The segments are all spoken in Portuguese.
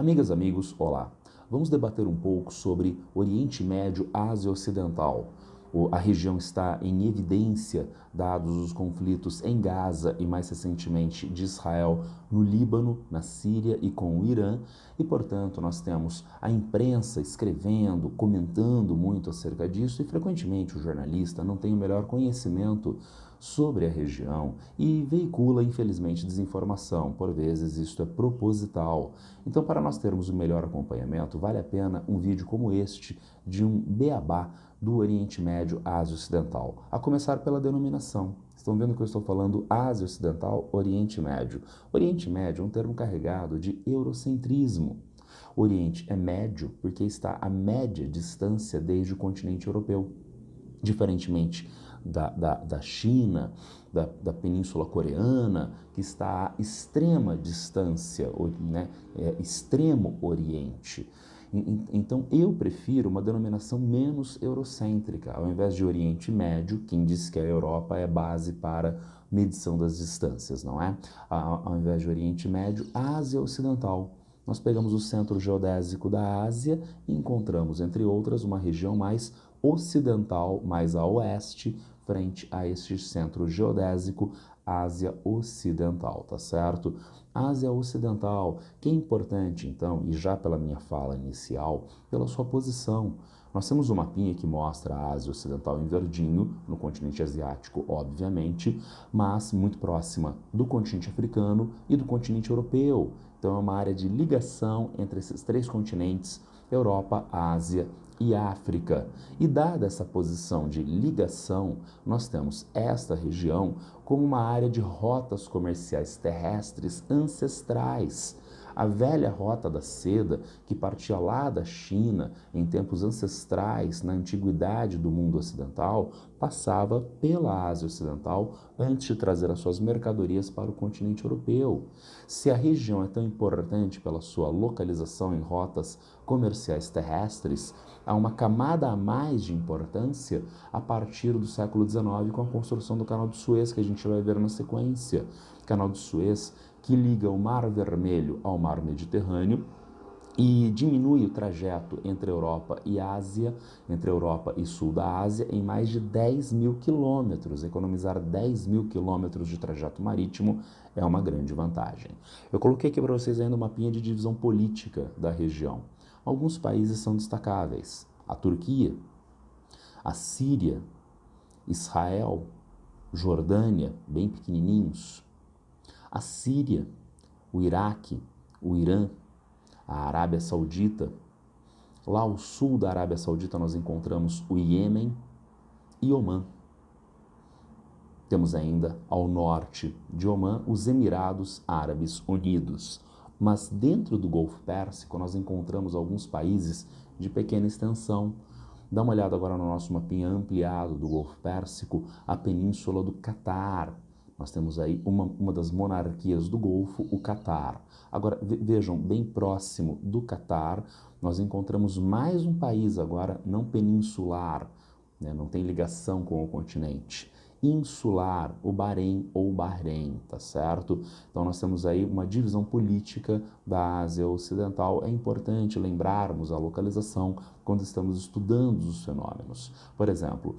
Amigas, amigos, olá. Vamos debater um pouco sobre Oriente Médio, Ásia Ocidental. A região está em evidência, dados os conflitos em Gaza e, mais recentemente, de Israel no Líbano, na Síria e com o Irã. E, portanto, nós temos a imprensa escrevendo, comentando muito acerca disso e, frequentemente, o jornalista não tem o melhor conhecimento sobre a região e veicula, infelizmente, desinformação. Por vezes, isto é proposital. Então, para nós termos o melhor acompanhamento, vale a pena um vídeo como este de um beabá do Oriente Médio, Ásia Ocidental. A começar pela denominação. Estão vendo que eu estou falando Ásia Ocidental, Oriente Médio. Oriente Médio é um termo carregado de eurocentrismo. Oriente é médio porque está a média distância desde o continente europeu. Diferentemente da China, da Península Coreana, que está a extrema distância, né, extremo Oriente. Então, eu prefiro uma denominação menos eurocêntrica. Ao invés de Oriente Médio, quem diz que a Europa é base para medição das distâncias, não é? Ao invés de Oriente Médio, Ásia Ocidental. Nós pegamos o centro geodésico da Ásia e encontramos, entre outras, uma região mais ocidental, mais a oeste, frente a este centro geodésico, Ásia Ocidental, tá certo? Ásia Ocidental, que é importante, então, e já pela minha fala inicial, pela sua posição. Nós temos um mapinha que mostra a Ásia Ocidental em verdinho, no continente asiático, obviamente, mas muito próxima do continente africano e do continente europeu. Então é uma área de ligação entre esses três continentes, Europa, Ásia e África. E dada essa posição de ligação, nós temos esta região como uma área de rotas comerciais terrestres ancestrais. A velha rota da seda, que partia lá da China em tempos ancestrais, na antiguidade do mundo ocidental, passava pela Ásia Ocidental antes de trazer as suas mercadorias para o continente europeu. Se a região é tão importante pela sua localização em rotas comerciais terrestres, há uma camada a mais de importância a partir do século XIX com a construção do Canal de Suez, que a gente vai ver na sequência. Canal de Suez, que liga o Mar Vermelho ao Mar Mediterrâneo e diminui o trajeto entre Europa e Ásia, entre Europa e sul da Ásia, em mais de 10 mil quilômetros. Economizar 10 mil quilômetros de trajeto marítimo é uma grande vantagem. Eu coloquei aqui para vocês ainda uma mapinha de divisão política da região. Alguns países são destacáveis: a Turquia, a Síria, Israel, Jordânia, bem pequenininhos, a Síria, o Iraque, o Irã, a Arábia Saudita. Lá ao sul da Arábia Saudita nós encontramos o Iêmen e Omã. Temos ainda ao norte de Omã os Emirados Árabes Unidos. Mas dentro do Golfo Pérsico nós encontramos alguns países de pequena extensão. Dá uma olhada agora no nosso mapinha ampliado do Golfo Pérsico, a península do Catar. Nós temos aí uma das monarquias do Golfo, o Catar. Agora, vejam, bem próximo do Catar, nós encontramos mais um país agora não peninsular, né, não tem ligação com o continente. Insular, o Bahrein ou Bahrein, tá certo? Então nós temos aí uma divisão política da Ásia Ocidental. É importante lembrarmos a localização quando estamos estudando os fenômenos. Por exemplo,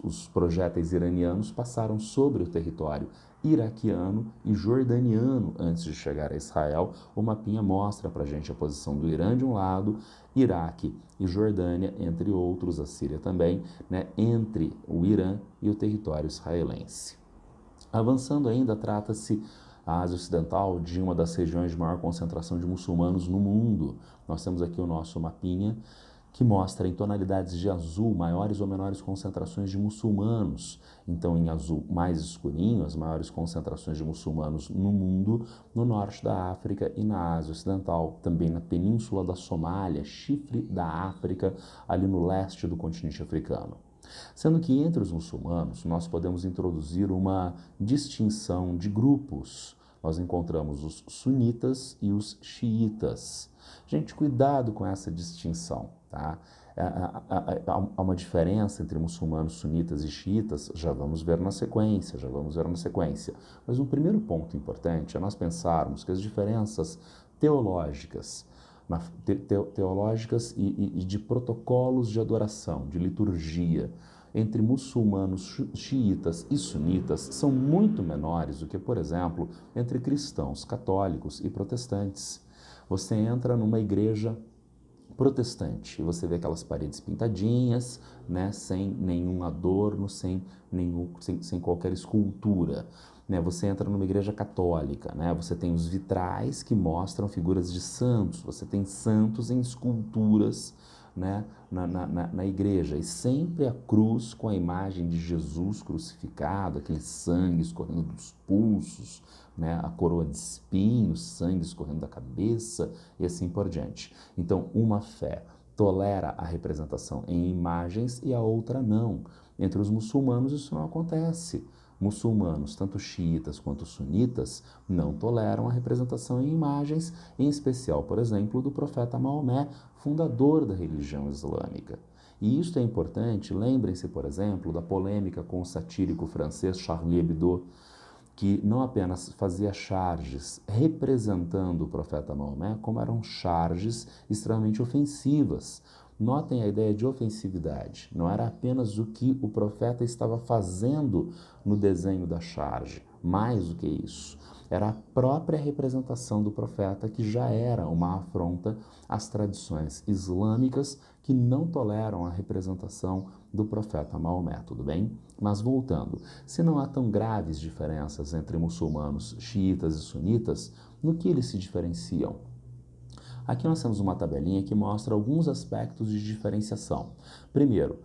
os projéteis iranianos passaram sobre o território iraquiano e jordaniano antes de chegar a Israel. O mapinha mostra para a gente a posição do Irã de um lado, Iraque e Jordânia, entre outros, a Síria também, né, entre o Irã e o território israelense. Avançando ainda, trata-se a Ásia Ocidental de uma das regiões de maior concentração de muçulmanos no mundo. Nós temos aqui o nosso mapinha que mostra em tonalidades de azul maiores ou menores concentrações de muçulmanos. Então, em azul mais escurinho, as maiores concentrações de muçulmanos no mundo, no norte da África e na Ásia Ocidental, também na península da Somália, chifre da África, ali no leste do continente africano. Sendo que entre os muçulmanos nós podemos introduzir uma distinção de grupos. Nós encontramos os sunitas e os xiitas. Gente, cuidado com essa distinção, tá? Há uma diferença entre muçulmanos, sunitas e xiitas, já vamos ver na sequência, Mas um primeiro ponto importante é nós pensarmos que as diferenças teológicas, teológicas e de protocolos de adoração, de liturgia, entre muçulmanos, xiitas e sunitas são muito menores do que, por exemplo, entre cristãos, católicos e protestantes. Você entra numa igreja protestante e você vê aquelas paredes pintadinhas, né, sem nenhum adorno, sem qualquer escultura. Né? Você entra numa igreja católica, né? Você tem os vitrais que mostram figuras de santos, você tem santos em esculturas, né, na igreja, e sempre a cruz com a imagem de Jesus crucificado, aquele sangue escorrendo dos pulsos, né, a coroa de espinhos, sangue escorrendo da cabeça e assim por diante. Então, uma fé tolera a representação em imagens e a outra não. Entre os muçulmanos isso não acontece. Muçulmanos, tanto xiitas quanto sunitas, não toleram a representação em imagens, em especial, por exemplo, do profeta Maomé, fundador da religião islâmica. E isto é importante, lembrem-se, por exemplo, da polêmica com o satírico francês Charlie Hebdo, que não apenas fazia charges representando o profeta Maomé, como eram charges extremamente ofensivas. Notem a ideia de ofensividade. Não era apenas o que o profeta estava fazendo no desenho da charge, mais do que isso. Era a própria representação do profeta que já era uma afronta às tradições islâmicas que não toleram a representação do profeta Maomé, tudo bem? Mas voltando, se não há tão graves diferenças entre muçulmanos, xiitas e sunitas, no que eles se diferenciam? Aqui nós temos uma tabelinha que mostra alguns aspectos de diferenciação. Primeiro,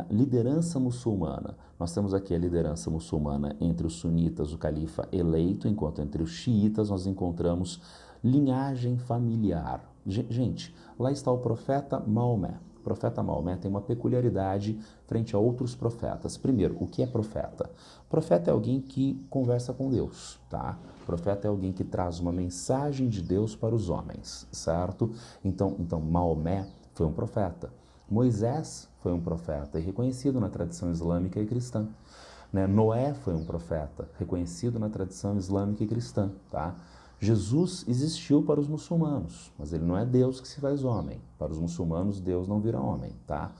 liderança muçulmana. Nós temos aqui a liderança muçulmana entre os sunitas, o califa eleito, enquanto entre os xiitas nós encontramos linhagem familiar. Gente, lá está o profeta Maomé. O profeta Maomé tem uma peculiaridade frente a outros profetas. Primeiro, o que é profeta? Profeta é alguém que conversa com Deus, tá? Profeta é alguém que traz uma mensagem de Deus para os homens, certo? Então Maomé foi um profeta. Moisés foi um profeta e reconhecido na tradição islâmica e cristã. Né? Noé foi um profeta, reconhecido na tradição islâmica e cristã, tá? Jesus existiu para os muçulmanos, mas ele não é Deus que se faz homem. Para os muçulmanos, Deus não vira homem, tá?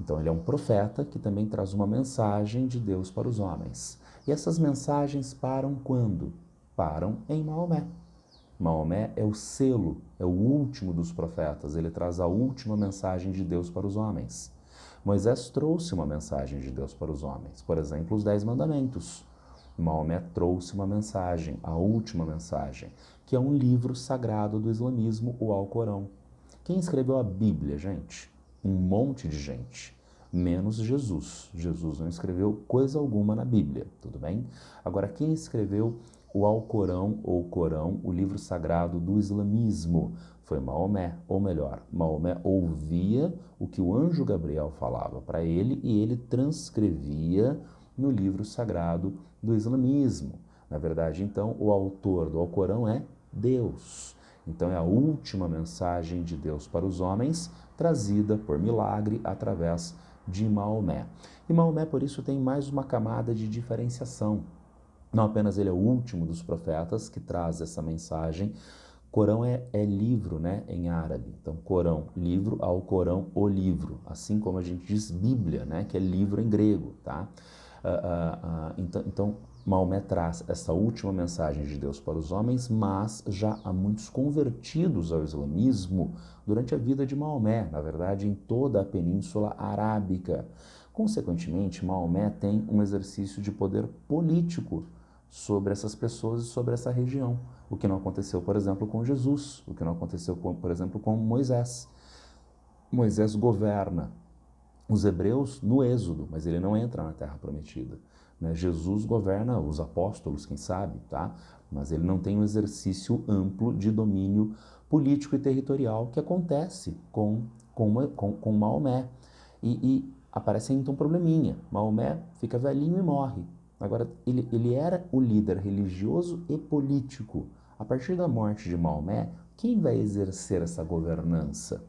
Então ele é um profeta que também traz uma mensagem de Deus para os homens. E essas mensagens param quando? Param em Maomé. Maomé é o selo, é o último dos profetas, ele traz a última mensagem de Deus para os homens. Moisés trouxe uma mensagem de Deus para os homens, por exemplo, os 10 mandamentos. Maomé trouxe uma mensagem, a última mensagem, que é um livro sagrado do islamismo, o Alcorão. Quem escreveu a Bíblia, gente? Um monte de gente, menos Jesus. Jesus não escreveu coisa alguma na Bíblia, tudo bem? Agora, quem escreveu o Alcorão ou Corão, o livro sagrado do islamismo, foi Maomé, ou melhor, Maomé ouvia o que o anjo Gabriel falava para ele e ele transcrevia no livro sagrado do islamismo. Na verdade, então, o autor do Alcorão é Deus. Então, é a última mensagem de Deus para os homens, trazida por milagre através de Maomé. E Maomé, por isso, tem mais uma camada de diferenciação. Não apenas ele é o último dos profetas que traz essa mensagem. Corão é livro, né, em árabe. Então, Corão, livro, Alcorão, o livro. Assim como a gente diz Bíblia, né, que é livro em grego, tá? Então, Maomé traz essa última mensagem de Deus para os homens, mas já há muitos convertidos ao islamismo durante a vida de Maomé, na verdade, em toda a Península Arábica. Consequentemente, Maomé tem um exercício de poder político sobre essas pessoas e sobre essa região, o que não aconteceu, por exemplo, com Jesus, o que não aconteceu, por exemplo, com Moisés. Moisés governa os hebreus no Êxodo, mas ele não entra na Terra Prometida. Né? Jesus governa os apóstolos, quem sabe, tá? Mas ele não tem um exercício amplo de domínio político e territorial que acontece com Maomé. E aparece então um probleminha. Maomé fica velhinho e morre. Agora, ele era o líder religioso e político. A partir da morte de Maomé, quem vai exercer essa governança?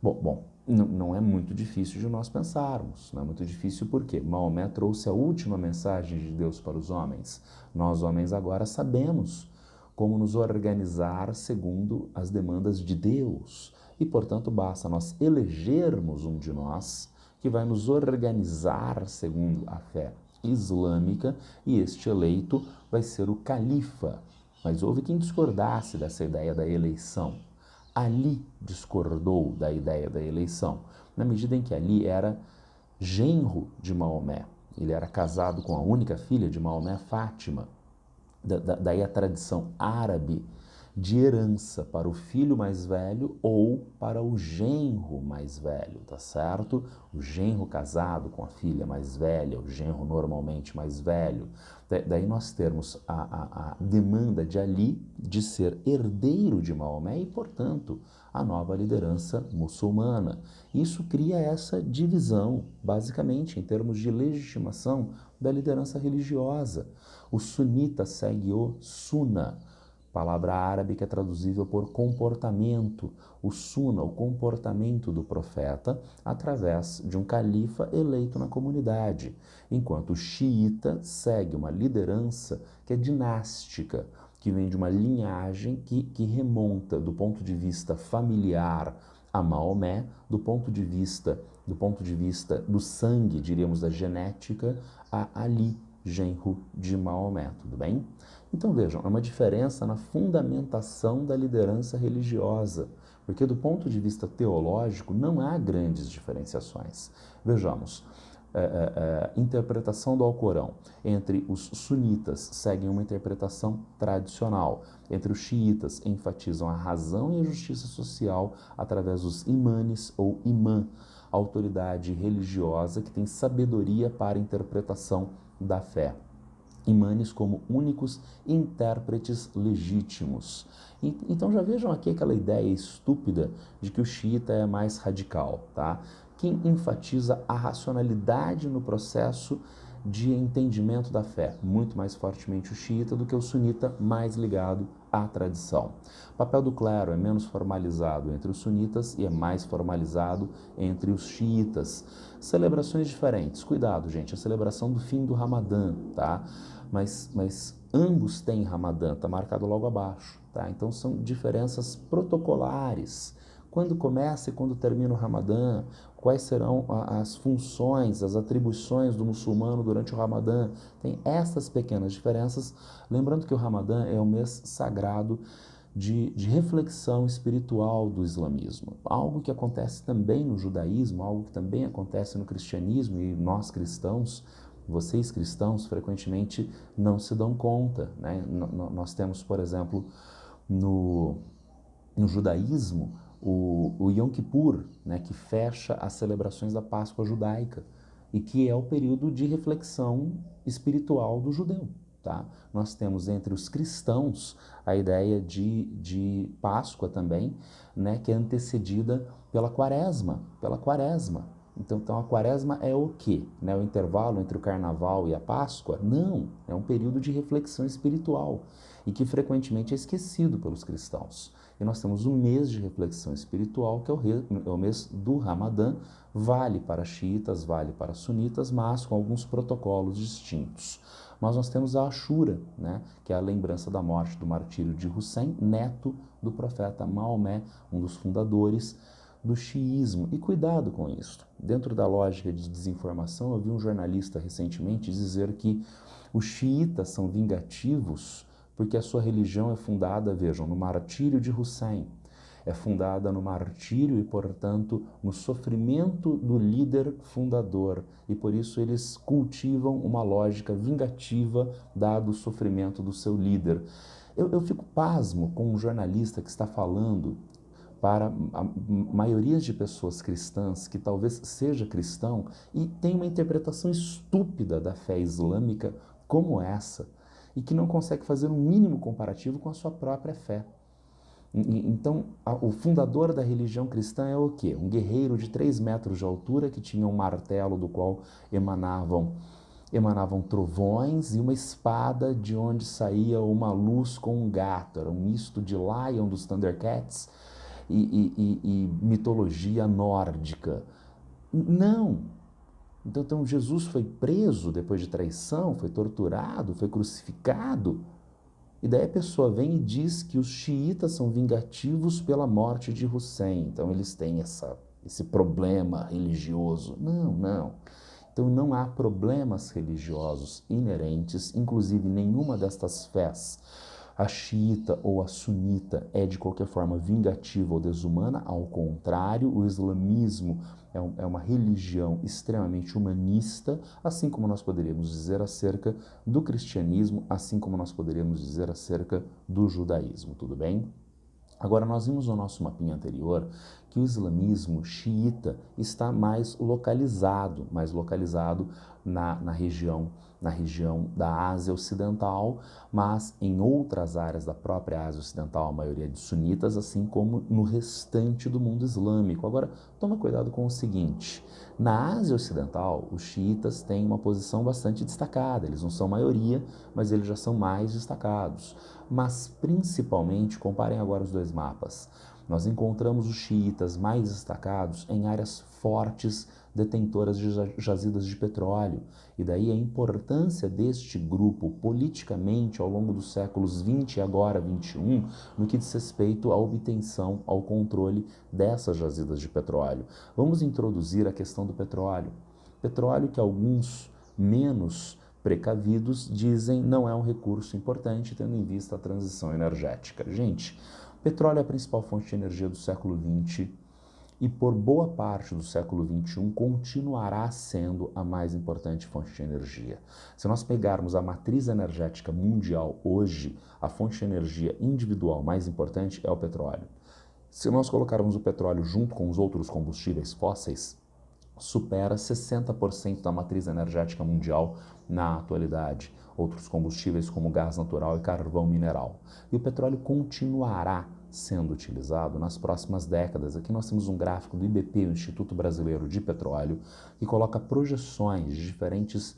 Bom, não é muito difícil de nós pensarmos. Não é muito difícil porque Maomé trouxe a última mensagem de Deus para os homens. Nós, homens, agora sabemos como nos organizar segundo as demandas de Deus. E, portanto, basta nós elegermos um de nós que vai nos organizar segundo a fé islâmica, e este eleito vai ser o califa. Mas houve quem discordasse dessa ideia da eleição. Ali discordou da ideia da eleição, na medida em que Ali era genro de Maomé. Ele era casado com a única filha de Maomé, Fátima. Daí a tradição árabe de herança para o filho mais velho ou para o genro mais velho, tá certo? O genro casado com a filha mais velha, o genro normalmente mais velho. Daí nós temos a demanda de Ali de ser herdeiro de Maomé e, portanto, a nova liderança muçulmana. Isso cria essa divisão, basicamente, em termos de legitimação da liderança religiosa. O sunita segue o Sunna, palavra árabe que é traduzível por comportamento. O Sunna, o comportamento do profeta, através de um califa eleito na comunidade. Enquanto o xiita segue uma liderança que é dinástica, que vem de uma linhagem que remonta do ponto de vista familiar a Maomé, do ponto de vista do sangue, diríamos, da genética, a Ali, genro de Maomé, tudo bem? Então vejam, é uma diferença na fundamentação da liderança religiosa, porque do ponto de vista teológico não há grandes diferenciações. Vejamos, interpretação do Alcorão. Entre os sunitas seguem uma interpretação tradicional, entre os xiitas enfatizam a razão e a justiça social através dos imanes ou imã, autoridade religiosa que tem sabedoria para a interpretação da fé. Imanes como únicos intérpretes legítimos. Então já vejam aqui aquela ideia estúpida de que o xiita é mais radical, tá? Quem enfatiza a racionalidade no processo de entendimento da fé, muito mais fortemente o xiita do que o sunita, mais ligado à tradição. O papel do clero é menos formalizado entre os sunitas e é mais formalizado entre os xiitas. Celebrações diferentes. Cuidado, gente, a celebração do fim do Ramadã, tá? Mas ambos têm Ramadã, tá marcado logo abaixo, tá? Então são diferenças protocolares. Quando começa e quando termina o Ramadã, quais serão as funções, as atribuições do muçulmano durante o Ramadã. Tem essas pequenas diferenças, lembrando que o Ramadã é o mês sagrado de reflexão espiritual do islamismo, algo que acontece também no judaísmo, algo que também acontece no cristianismo, e nós cristãos, vocês cristãos, frequentemente não se dão conta, né? Nós temos, por exemplo, no judaísmo, o Yom Kippur, né, que fecha as celebrações da Páscoa judaica e que é o período de reflexão espiritual do judeu. Tá? Nós temos entre os cristãos a ideia de Páscoa também, né, que é antecedida pela quaresma. Então a quaresma é o quê? Né, o intervalo entre o carnaval e a Páscoa? Não, é um período de reflexão espiritual e que frequentemente é esquecido pelos cristãos. E nós temos um mês de reflexão espiritual, que é o mês do Ramadã, vale para xiitas, vale para sunitas, mas com alguns protocolos distintos. Mas nós temos a Ashura, né, que é a lembrança da morte do martírio de Hussein, neto do profeta Maomé, um dos fundadores do xiismo. E cuidado com isso. Dentro da lógica de desinformação, eu vi um jornalista recentemente dizer que os xiitas são vingativos porque a sua religião é fundada, vejam, no martírio de Hussein. É fundada no martírio e, portanto, no sofrimento do líder fundador. E por isso eles cultivam uma lógica vingativa dado o sofrimento do seu líder. Eu fico pasmo com um jornalista que está falando para a maioria de pessoas cristãs, que talvez seja cristão, e tem uma interpretação estúpida da fé islâmica como essa, e que não consegue fazer um mínimo comparativo com a sua própria fé. Então, o fundador da religião cristã é o quê? Um guerreiro de 3 metros de altura que tinha um martelo do qual emanavam trovões e uma espada de onde saía uma luz com um gato. Era um misto de Lion dos Thundercats e mitologia nórdica. Não! Então Jesus foi preso depois de traição, foi torturado, foi crucificado E daí a pessoa vem e diz que os xiitas são vingativos pela morte de Hussein. Então eles têm esse problema religioso. Não, não. Então não há problemas religiosos inerentes, inclusive nenhuma destas fés, a xiita ou a sunita, é de qualquer forma vingativa ou desumana. Ao contrário, o islamismo é uma religião extremamente humanista, assim como nós poderíamos dizer acerca do cristianismo, assim como nós poderíamos dizer acerca do judaísmo, tudo bem? Agora, nós vimos no nosso mapinha anterior que o islamismo xiita está mais localizado na região da Ásia Ocidental, mas em outras áreas da própria Ásia Ocidental, a maioria de sunitas, assim como no restante do mundo islâmico. Agora, toma cuidado com o seguinte: na Ásia Ocidental, os xiitas têm uma posição bastante destacada, eles não são maioria, mas eles já são mais destacados. Mas principalmente, comparem agora os dois mapas, nós encontramos os xiitas mais destacados em áreas fortes detentoras de jazidas de petróleo. E daí a importância deste grupo politicamente ao longo dos séculos 20 e agora 21, no que diz respeito à obtenção, ao controle dessas jazidas de petróleo. Vamos introduzir a questão do petróleo. Petróleo que alguns menos precavidos dizem não é um recurso importante, tendo em vista a transição energética. Gente, petróleo é a principal fonte de energia do século XX e por boa parte do século XXI continuará sendo a mais importante fonte de energia. Se nós pegarmos a matriz energética mundial hoje, a fonte de energia individual mais importante é o petróleo. Se nós colocarmos o petróleo junto com os outros combustíveis fósseis, supera 60% da matriz energética mundial na atualidade. Outros combustíveis como gás natural e carvão mineral. E o petróleo continuará sendo utilizado nas próximas décadas. Aqui nós temos um gráfico do IBP, o Instituto Brasileiro de Petróleo, que coloca projeções de diferentes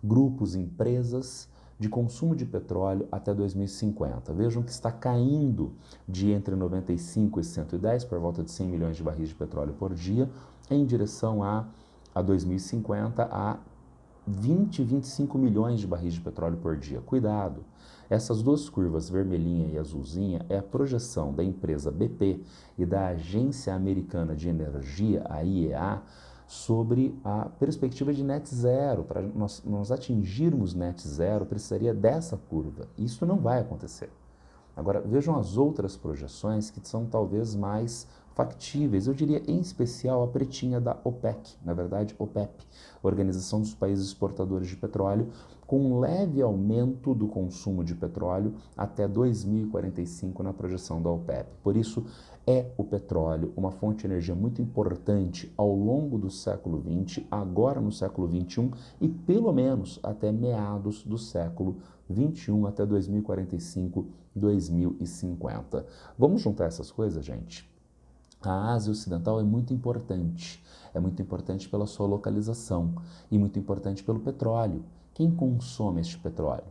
grupos, empresas de consumo de petróleo até 2050. Vejam que está caindo de entre 95 e 110, por volta de 100 milhões de barris de petróleo por dia, em direção a 2050 a 20, 25 milhões de barris de petróleo por dia. Cuidado! Essas duas curvas, vermelhinha e azulzinha, é a projeção da empresa BP e da Agência Americana de Energia, a IEA, sobre a perspectiva de net zero. Para nós atingirmos net zero, precisaria dessa curva. Isso não vai acontecer. Agora, vejam as outras projeções que são talvez mais factíveis. Eu diria, em especial, a pretinha da OPEC, na verdade, OPEP, Organização dos Países Exportadores de Petróleo, com um leve aumento do consumo de petróleo até 2045 na projeção da OPEP. Por isso, é o petróleo uma fonte de energia muito importante ao longo do século XX, agora no século XXI e pelo menos até meados do século XXI, até 2045, 2050. Vamos juntar essas coisas, gente? A Ásia Ocidental é muito importante pela sua localização e muito importante pelo petróleo. Quem consome este petróleo?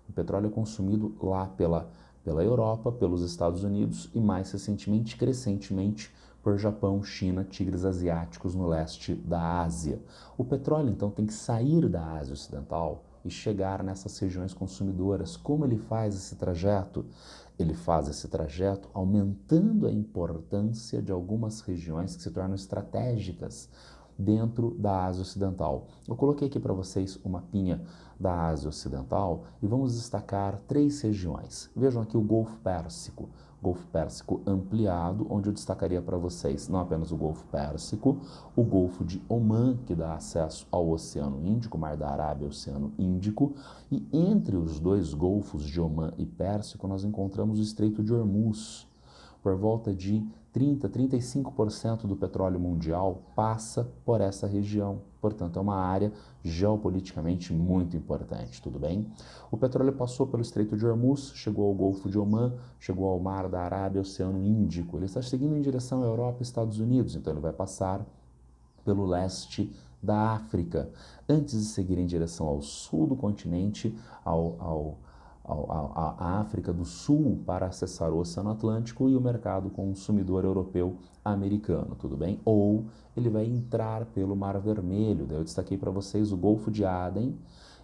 O petróleo é consumido lá pela Europa, pelos Estados Unidos e mais recentemente, crescentemente, por Japão, China, tigres asiáticos no leste da Ásia. O petróleo, então, tem que sair da Ásia Ocidental e chegar nessas regiões consumidoras. Como ele faz esse trajeto? Ele faz esse trajeto aumentando a importância de algumas regiões que se tornam estratégicas dentro da Ásia Ocidental. Eu coloquei aqui para vocês o mapinha da Ásia Ocidental e vamos destacar 3 regiões. Vejam aqui o Golfo Pérsico ampliado, onde eu destacaria para vocês não apenas o Golfo Pérsico, o Golfo de Omã, que dá acesso ao Oceano Índico, Mar da Arábia, Oceano Índico, e entre os dois golfos de Omã e Pérsico nós encontramos o Estreito de Hormuz. Por volta de 35% do petróleo mundial passa por essa região. Portanto, é uma área geopoliticamente muito importante, tudo bem? O petróleo passou pelo Estreito de Hormuz, chegou ao Golfo de Omã, chegou ao Mar da Arábia, Oceano Índico. Ele está seguindo em direção à Europa e Estados Unidos, então ele vai passar pelo leste da África, antes de seguir em direção ao sul do continente, a África do Sul para acessar o Oceano Atlântico e o mercado consumidor europeu americano, tudo bem? Ou ele vai entrar pelo Mar Vermelho, daí eu destaquei para vocês o Golfo de Aden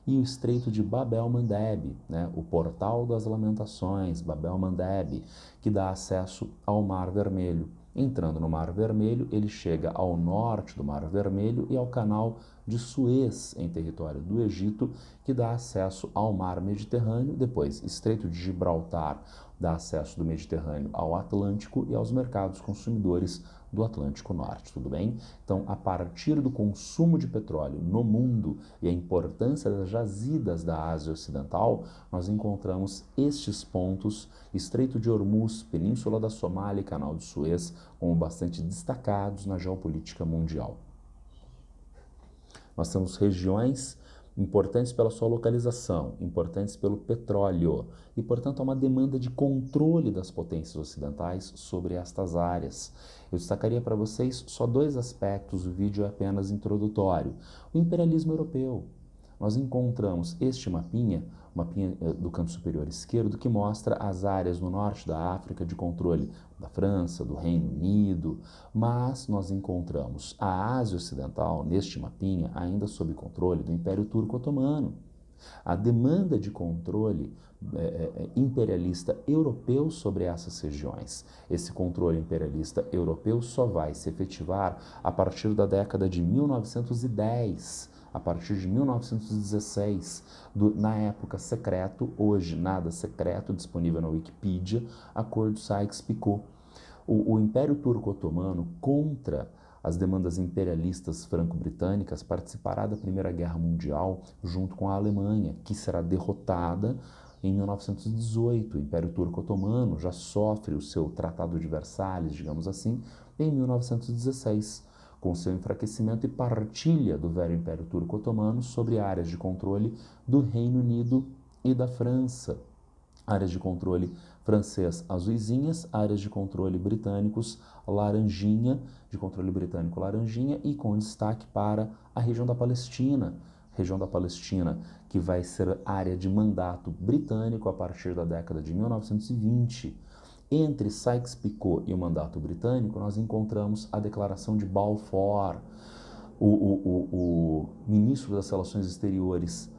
e o Estreito de Bab el-Mandeb, né, o Portal das Lamentações, Bab el-Mandeb, que dá acesso ao Mar Vermelho. Entrando no Mar Vermelho, ele chega ao norte do Mar Vermelho e ao Canal de Suez, em território do Egito, que dá acesso ao Mar Mediterrâneo. Depois, Estreito de Gibraltar dá acesso do Mediterrâneo ao Atlântico e aos mercados consumidores do Atlântico Norte, tudo bem? Então, a partir do consumo de petróleo no mundo e a importância das jazidas da Ásia Ocidental, nós encontramos estes pontos, Estreito de Hormuz, Península da Somália e Canal de Suez, como bastante destacados na geopolítica mundial. Nós temos regiões importantes pela sua localização, importantes pelo petróleo, e, portanto, há uma demanda de controle das potências ocidentais sobre estas áreas. Eu destacaria para vocês só dois aspectos, o vídeo é apenas introdutório. O imperialismo europeu. Nós encontramos este mapinha do canto superior esquerdo, que mostra as áreas no norte da África de controle da França, do Reino Unido, mas nós encontramos a Ásia Ocidental, neste mapinha, ainda sob controle do Império Turco-Otomano. A demanda de controle imperialista europeu sobre essas regiões. Esse controle imperialista europeu só vai se efetivar a partir da década de 1910, a partir de 1916, na época secreto, hoje nada secreto, disponível na Wikipedia, Acordo Sykes-Picot. O Império Turco-Otomano, contra as demandas imperialistas franco-britânicas, participará da Primeira Guerra Mundial junto com a Alemanha, que será derrotada em 1918. O Império Turco-Otomano já sofre o seu Tratado de Versalhes, digamos assim, em 1916. Com seu enfraquecimento e partilha do velho Império Turco-Otomano sobre áreas de controle do Reino Unido e da França. Áreas de controle francês azuisinhas, áreas de controle britânicos laranjinha, e com destaque para a região da Palestina. Região da Palestina que vai ser área de mandato britânico a partir da década de 1920. Entre Sykes-Picot e o mandato britânico, nós encontramos a Declaração de Balfour. O ministro das Relações Exteriores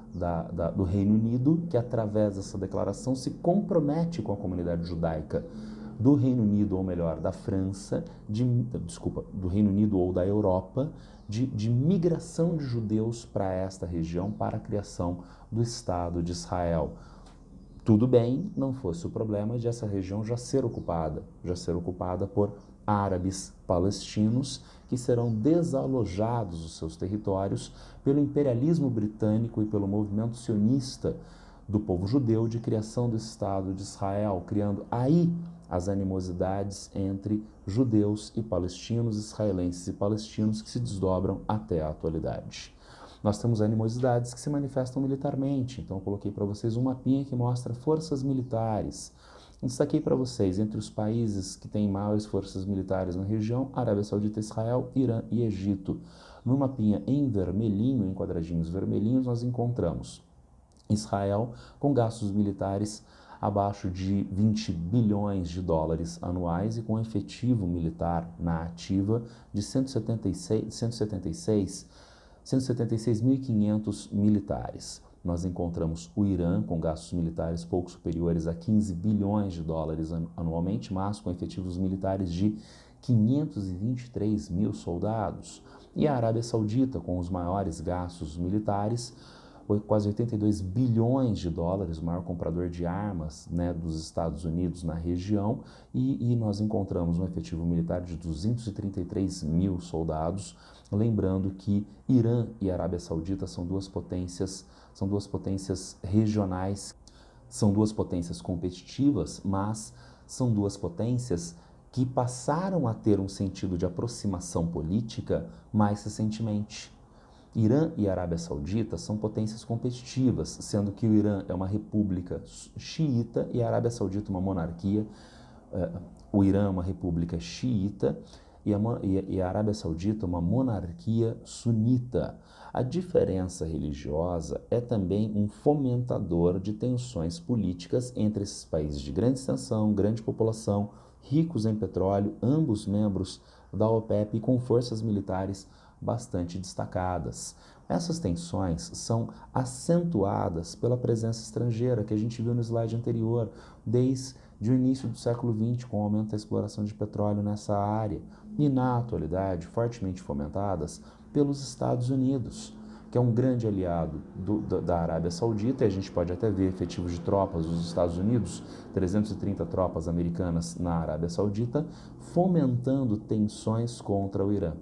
do Reino Unido, que através dessa declaração se compromete com a comunidade judaica do Reino Unido, ou melhor, da França, do Reino Unido ou da Europa, de migração de judeus para esta região, para a criação do Estado de Israel. Tudo bem, não fosse o problema de essa região já ser ocupada por árabes palestinos, que serão desalojados dos seus territórios pelo imperialismo britânico e pelo movimento sionista do povo judeu de criação do Estado de Israel, criando aí as animosidades entre judeus e palestinos, israelenses e palestinos, que se desdobram até a atualidade. Nós temos animosidades que se manifestam militarmente, então eu coloquei para vocês um mapinha que mostra forças militares. Destaquei para vocês, entre os países que têm maiores forças militares na região, Arábia Saudita, Israel, Irã e Egito. No mapinha em vermelhinho, em quadradinhos vermelhinhos, nós encontramos Israel com gastos militares abaixo de 20 bilhões de dólares anuais e com efetivo militar na ativa de 176.500 militares. Nós encontramos o Irã com gastos militares pouco superiores a 15 bilhões de dólares anualmente, mas com efetivos militares de 523 mil soldados. E a Arábia Saudita com os maiores gastos militares, quase 82 bilhões de dólares, o maior comprador de armas, né, dos Estados Unidos na região, e nós encontramos um efetivo militar de 233 mil soldados, lembrando que Irã e Arábia Saudita são duas potências regionais, são duas potências competitivas, mas são duas potências que passaram a ter um sentido de aproximação política mais recentemente. Irã e Arábia Saudita são potências competitivas, sendo que o Irã é uma república xiita e a Arábia Saudita uma monarquia. O Irã é uma república xiita e a Arábia Saudita uma monarquia sunita. A diferença religiosa é também um fomentador de tensões políticas entre esses países de grande extensão, grande população, ricos em petróleo, ambos membros da OPEP e com forças militares bastante destacadas. Essas tensões são acentuadas pela presença estrangeira que a gente viu no slide anterior, desde o início do século XX, com o aumento da exploração de petróleo nessa área, e na atualidade fortemente fomentadas pelos Estados Unidos, que é um grande aliado da Arábia Saudita, e a gente pode até ver efetivos de tropas dos Estados Unidos, 330 tropas americanas na Arábia Saudita, fomentando tensões contra o Irã.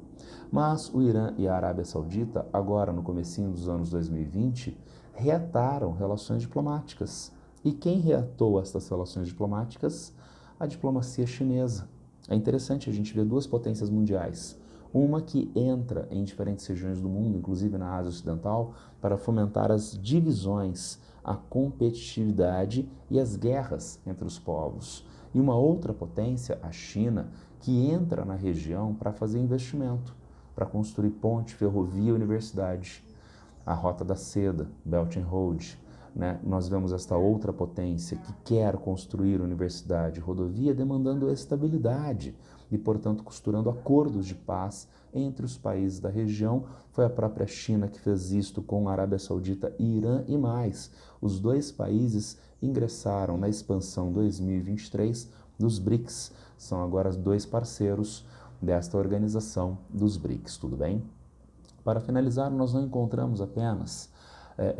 Mas o Irã e a Arábia Saudita, agora no comecinho dos anos 2020, reataram relações diplomáticas. E quem reatou essas relações diplomáticas? A diplomacia chinesa. É interessante a gente ver duas potências mundiais. Uma que entra em diferentes regiões do mundo, inclusive na Ásia Ocidental, para fomentar as divisões, a competitividade e as guerras entre os povos. E uma outra potência, a China, que entra na região para fazer investimento, para construir ponte, ferrovia e universidade. A Rota da Seda, Belt and Road. Né? Nós vemos esta outra potência que quer construir universidade e rodovia demandando estabilidade e, portanto, costurando acordos de paz entre os países da região. Foi a própria China que fez isto com a Arábia Saudita e Irã e mais. Os dois países ingressaram na expansão 2023 dos BRICS. São agora dois parceiros desta organização dos BRICS, tudo bem? Para finalizar, nós não encontramos apenas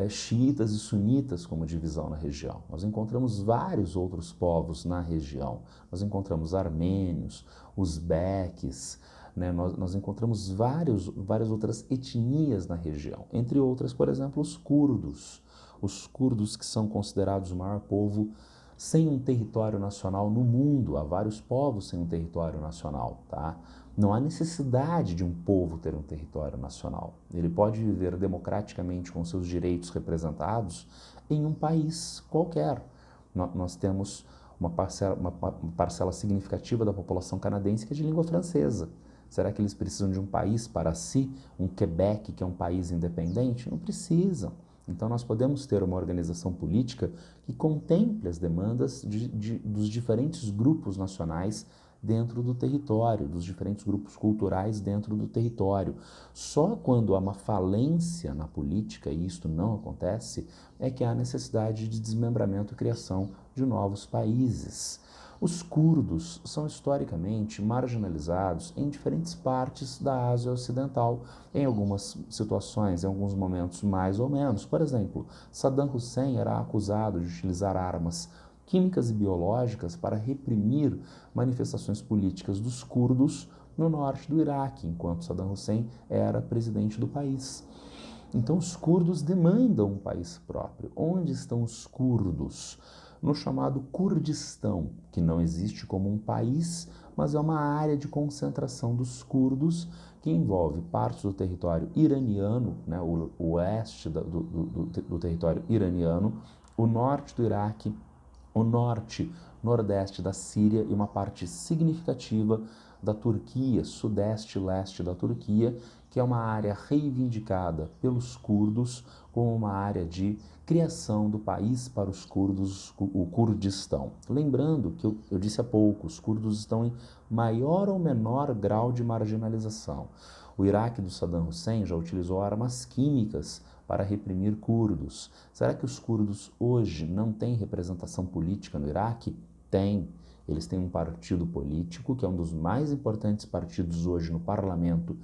xiitas e sunitas como divisão na região. Nós encontramos vários outros povos na região. Nós encontramos armênios, uzbeques, né? Nós encontramos várias outras etnias na região. Entre outras, por exemplo, os curdos. Os curdos que são considerados o maior povo sem um território nacional no mundo. Há vários povos sem um território nacional, tá? Não há necessidade de um povo ter um território nacional. Ele pode viver democraticamente com seus direitos representados em um país qualquer. Nós temos uma parcela significativa da população canadense que é de língua francesa. Será que eles precisam de um país para si, um Quebec, que é um país independente? Não precisam. Então, nós podemos ter uma organização política que contemple as demandas dos diferentes grupos nacionais dentro do território, dos diferentes grupos culturais dentro do território. Só quando há uma falência na política, e isto não acontece, é que há necessidade de desmembramento e criação de novos países. Os curdos são historicamente marginalizados em diferentes partes da Ásia Ocidental, em algumas situações, em alguns momentos mais ou menos. Por exemplo, Saddam Hussein era acusado de utilizar armas químicas e biológicas para reprimir manifestações políticas dos curdos no norte do Iraque, enquanto Saddam Hussein era presidente do país. Então, os curdos demandam um país próprio. Onde estão os curdos? No chamado Kurdistão, que não existe como um país, mas é uma área de concentração dos curdos que envolve partes do território iraniano, né, o oeste do território iraniano, o norte do Iraque, o norte, nordeste da Síria e uma parte significativa da Turquia, sudeste e leste da Turquia, que é uma área reivindicada pelos curdos como uma área de criação do país para os curdos, o Kurdistão. Lembrando que eu disse há pouco, os curdos estão em maior ou menor grau de marginalização. O Iraque do Saddam Hussein já utilizou armas químicas para reprimir curdos. Será que os curdos hoje não têm representação política no Iraque? Tem. Eles têm um partido político, que é um dos mais importantes partidos hoje no parlamento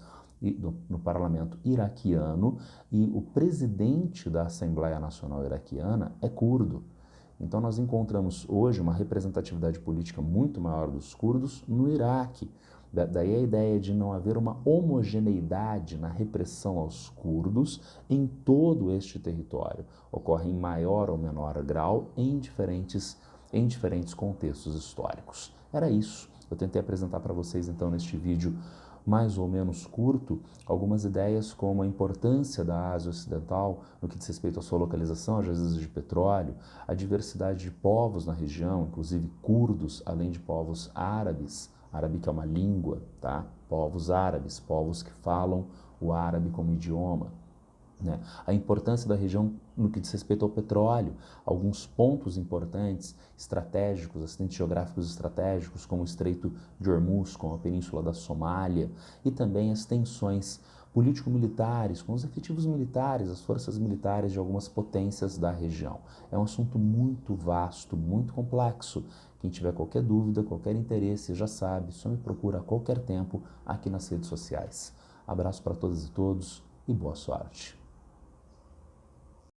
iraquiano, e o presidente da Assembleia Nacional Iraquiana é curdo. Então nós encontramos hoje uma representatividade política muito maior dos curdos no Iraque. Daí a ideia de não haver uma homogeneidade na repressão aos curdos em todo este território. Ocorre em maior ou menor grau em diferentes contextos históricos. Era isso. Eu tentei apresentar para vocês então neste vídeo mais ou menos curto, algumas ideias como a importância da Ásia Ocidental no que diz respeito à sua localização, às vezes de petróleo, a diversidade de povos na região, inclusive curdos, além de povos árabes, árabe que é uma língua, tá? Povos árabes, povos que falam o árabe como idioma. né? A importância da região no que diz respeito ao petróleo, alguns pontos importantes, estratégicos, acidentes geográficos estratégicos, como o Estreito de Hormuz, como a Península da Somália, e também as tensões político-militares, com os efetivos militares, as forças militares de algumas potências da região. É um assunto muito vasto, muito complexo. Quem tiver qualquer dúvida, qualquer interesse, já sabe, só me procura a qualquer tempo aqui nas redes sociais. Abraço para todas e todos e boa sorte.